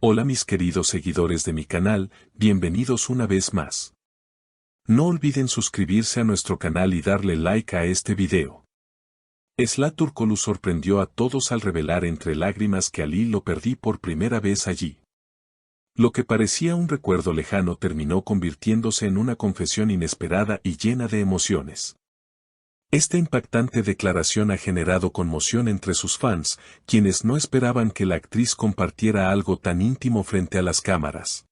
Hola mis queridos seguidores de mi canal, bienvenidos una vez más. No olviden suscribirse a nuestro canal y darle like a este video. Esla Turkoglu sorprendió a todos al revelar entre lágrimas que Ali lo perdí por primera vez allí. Lo que parecía un recuerdo lejano terminó convirtiéndose en una confesión inesperada y llena de emociones. Esta impactante declaración ha generado conmoción entre sus fans, quienes no esperaban que la actriz compartiera algo tan íntimo frente a las cámaras.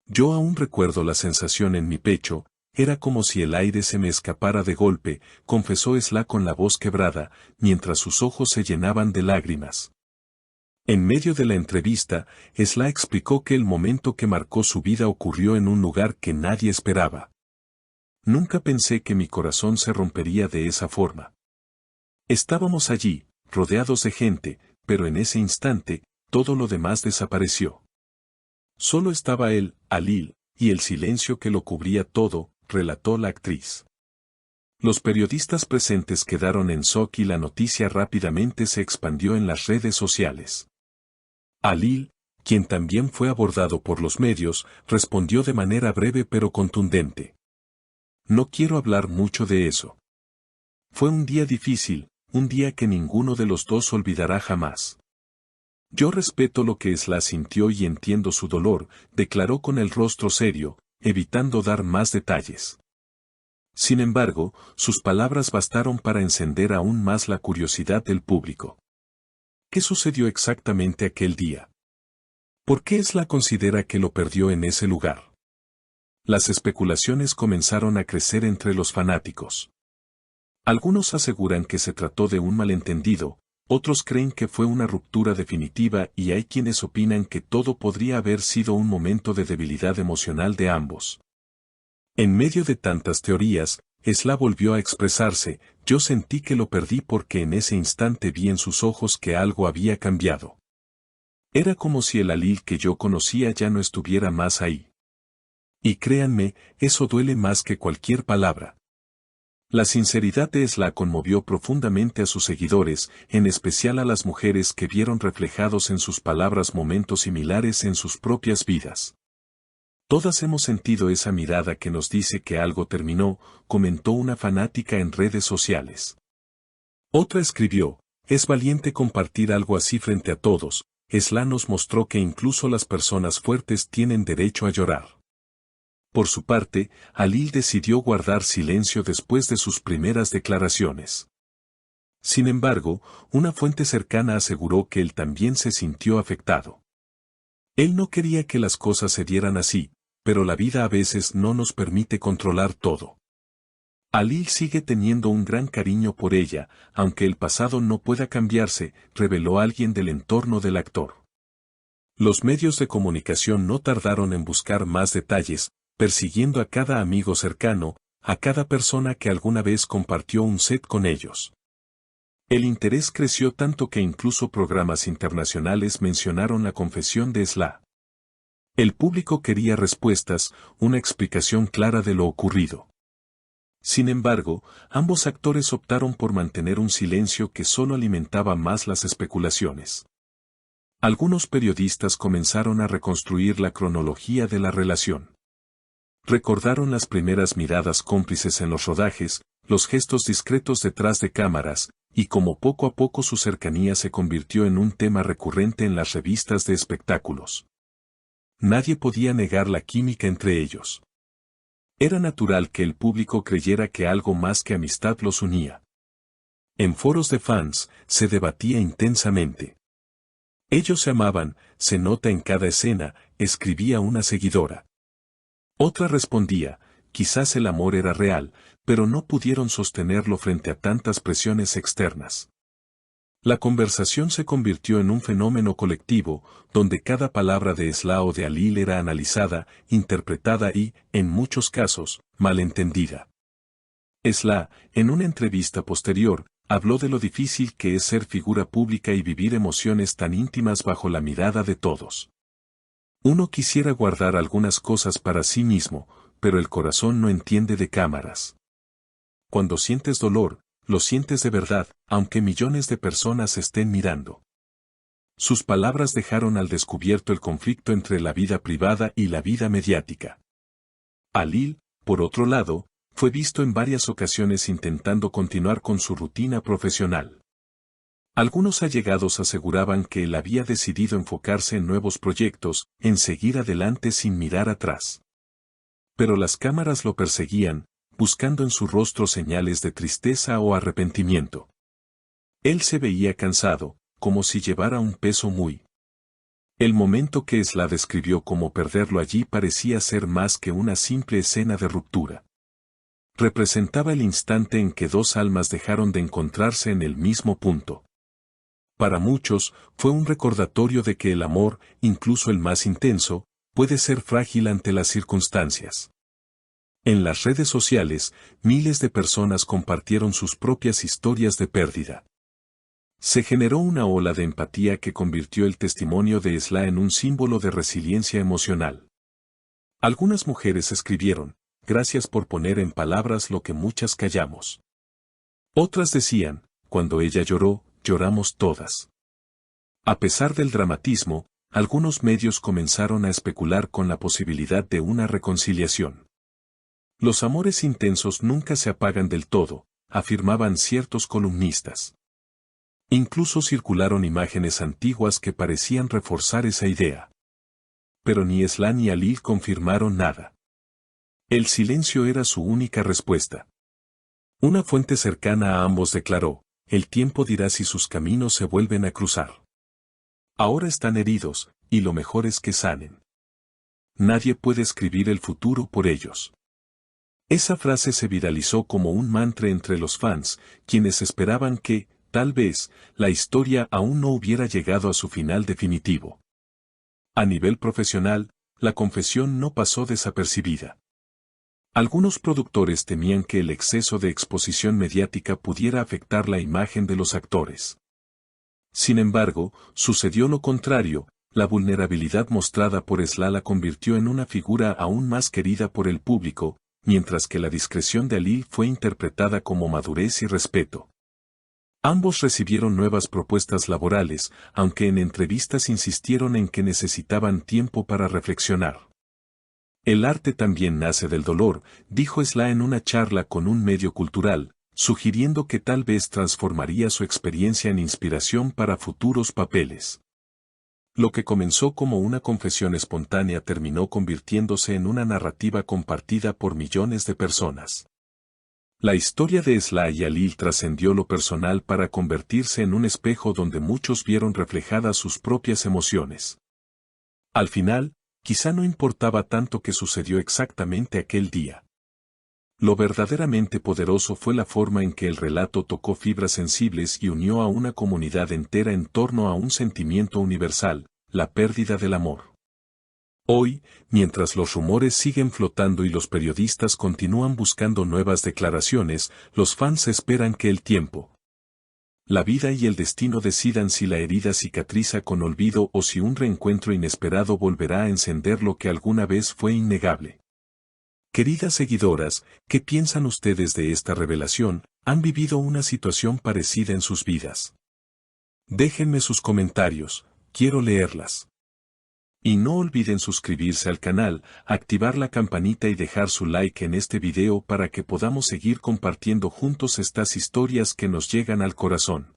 Yo aún recuerdo la sensación en mi pecho, era como si el aire se me escapara de golpe, confesó Esla con la voz quebrada, mientras sus ojos se llenaban de lágrimas. En medio de la entrevista, Esla explicó que el momento que marcó su vida ocurrió en un lugar que nadie esperaba. Nunca pensé que mi corazón se rompería de esa forma. Estábamos allí, rodeados de gente, pero en ese instante, todo lo demás desapareció. Solo estaba él, Ali, y el silencio que lo cubría todo, relató la actriz. Los periodistas presentes quedaron en shock y la noticia rápidamente se expandió en las redes sociales. Ali, quien también fue abordado por los medios, respondió de manera breve pero contundente. No quiero hablar mucho de eso. Fue un día difícil, un día que ninguno de los dos olvidará jamás. Yo respeto lo que Esla sintió y entiendo su dolor, declaró con el rostro serio, evitando dar más detalles. Sin embargo, sus palabras bastaron para encender aún más la curiosidad del público. ¿Qué sucedió exactamente aquel día? ¿Por qué Esla considera que lo perdió en ese lugar? Las especulaciones comenzaron a crecer entre los fanáticos. Algunos aseguran que se trató de un malentendido, otros creen que fue una ruptura definitiva y hay quienes opinan que todo podría haber sido un momento de debilidad emocional de ambos. En medio de tantas teorías, Esla volvió a expresarse, yo sentí que lo perdí porque en ese instante vi en sus ojos que algo había cambiado. Era como si el Ali que yo conocía ya no estuviera más ahí. Y créanme, eso duele más que cualquier palabra. La sinceridad de Esla conmovió profundamente a sus seguidores, en especial a las mujeres que vieron reflejados en sus palabras momentos similares en sus propias vidas. Todas hemos sentido esa mirada que nos dice que algo terminó, comentó una fanática en redes sociales. Otra escribió, es valiente compartir algo así frente a todos, Esla nos mostró que incluso las personas fuertes tienen derecho a llorar. Por su parte, Ali decidió guardar silencio después de sus primeras declaraciones. Sin embargo, una fuente cercana aseguró que él también se sintió afectado. Él no quería que las cosas se dieran así, pero la vida a veces no nos permite controlar todo. Ali sigue teniendo un gran cariño por ella, aunque el pasado no pueda cambiarse, reveló alguien del entorno del actor. Los medios de comunicación no tardaron en buscar más detalles, persiguiendo a cada amigo cercano, a cada persona que alguna vez compartió un set con ellos. El interés creció tanto que incluso programas internacionales mencionaron la confesión de Esla. El público quería respuestas, una explicación clara de lo ocurrido. Sin embargo, ambos actores optaron por mantener un silencio que solo alimentaba más las especulaciones. Algunos periodistas comenzaron a reconstruir la cronología de la relación. Recordaron las primeras miradas cómplices en los rodajes, los gestos discretos detrás de cámaras, y cómo poco a poco su cercanía se convirtió en un tema recurrente en las revistas de espectáculos. Nadie podía negar la química entre ellos. Era natural que el público creyera que algo más que amistad los unía. En foros de fans, se debatía intensamente. Ellos se amaban, se nota en cada escena, escribía una seguidora. Otra respondía, quizás el amor era real, pero no pudieron sostenerlo frente a tantas presiones externas. La conversación se convirtió en un fenómeno colectivo, donde cada palabra de Esla o de Ali era analizada, interpretada y, en muchos casos, malentendida. Esla, en una entrevista posterior, habló de lo difícil que es ser figura pública y vivir emociones tan íntimas bajo la mirada de todos. Uno quisiera guardar algunas cosas para sí mismo, pero el corazón no entiende de cámaras. Cuando sientes dolor, lo sientes de verdad, aunque millones de personas estén mirando. sus palabras dejaron al descubierto el conflicto entre la vida privada y la vida mediática. Halil, por otro lado, fue visto en varias ocasiones intentando continuar con su rutina profesional. Algunos allegados aseguraban que él había decidido enfocarse en nuevos proyectos, en seguir adelante sin mirar atrás. Pero las cámaras lo perseguían, buscando en su rostro señales de tristeza o arrepentimiento. Él se veía cansado, como si llevara un peso muy. El momento que Esla describió como perderlo allí parecía ser más que una simple escena de ruptura. Representaba el instante en que dos almas dejaron de encontrarse en el mismo punto. Para muchos, fue un recordatorio de que el amor, incluso el más intenso, puede ser frágil ante las circunstancias. En las redes sociales, miles de personas compartieron sus propias historias de pérdida. Se generó una ola de empatía que convirtió el testimonio de Esla en un símbolo de resiliencia emocional. Algunas mujeres escribieron: "Gracias por poner en palabras lo que muchas callamos". Otras decían: "Cuando ella lloró, lloramos todas". A pesar del dramatismo, algunos medios comenzaron a especular con la posibilidad de una reconciliación. Los amores intensos nunca se apagan del todo, afirmaban ciertos columnistas. Incluso circularon imágenes antiguas que parecían reforzar esa idea. Pero ni Esla ni Halil confirmaron nada. El silencio era su única respuesta. Una fuente cercana a ambos declaró: "El tiempo dirá si sus caminos se vuelven a cruzar. Ahora están heridos, y lo mejor es que sanen. Nadie puede escribir el futuro por ellos". Esa frase se viralizó como un mantra entre los fans, quienes esperaban que, tal vez, la historia aún no hubiera llegado a su final definitivo. A nivel profesional, la confesión no pasó desapercibida. Algunos productores temían que el exceso de exposición mediática pudiera afectar la imagen de los actores. Sin embargo, sucedió lo contrario: la vulnerabilidad mostrada por Esla la convirtió en una figura aún más querida por el público, mientras que la discreción de Halil fue interpretada como madurez y respeto. Ambos recibieron nuevas propuestas laborales, aunque en entrevistas insistieron en que necesitaban tiempo para reflexionar. El arte también nace del dolor, dijo Esla en una charla con un medio cultural, sugiriendo que tal vez transformaría su experiencia en inspiración para futuros papeles. Lo que comenzó como una confesión espontánea terminó convirtiéndose en una narrativa compartida por millones de personas. La historia de Esla y Halil trascendió lo personal para convertirse en un espejo donde muchos vieron reflejadas sus propias emociones. Al final, quizá no importaba tanto qué sucedió exactamente aquel día. Lo verdaderamente poderoso fue la forma en que el relato tocó fibras sensibles y unió a una comunidad entera en torno a un sentimiento universal: la pérdida del amor. Hoy, mientras los rumores siguen flotando y los periodistas continúan buscando nuevas declaraciones, los fans esperan que el tiempo, la vida y el destino decidan si la herida cicatriza con olvido o si un reencuentro inesperado volverá a encender lo que alguna vez fue innegable. Queridas seguidoras, ¿qué piensan ustedes de esta revelación? ¿Han vivido una situación parecida en sus vidas? Déjenme sus comentarios, quiero leerlas. Y no olviden suscribirse al canal, activar la campanita y dejar su like en este video para que podamos seguir compartiendo juntos estas historias que nos llegan al corazón.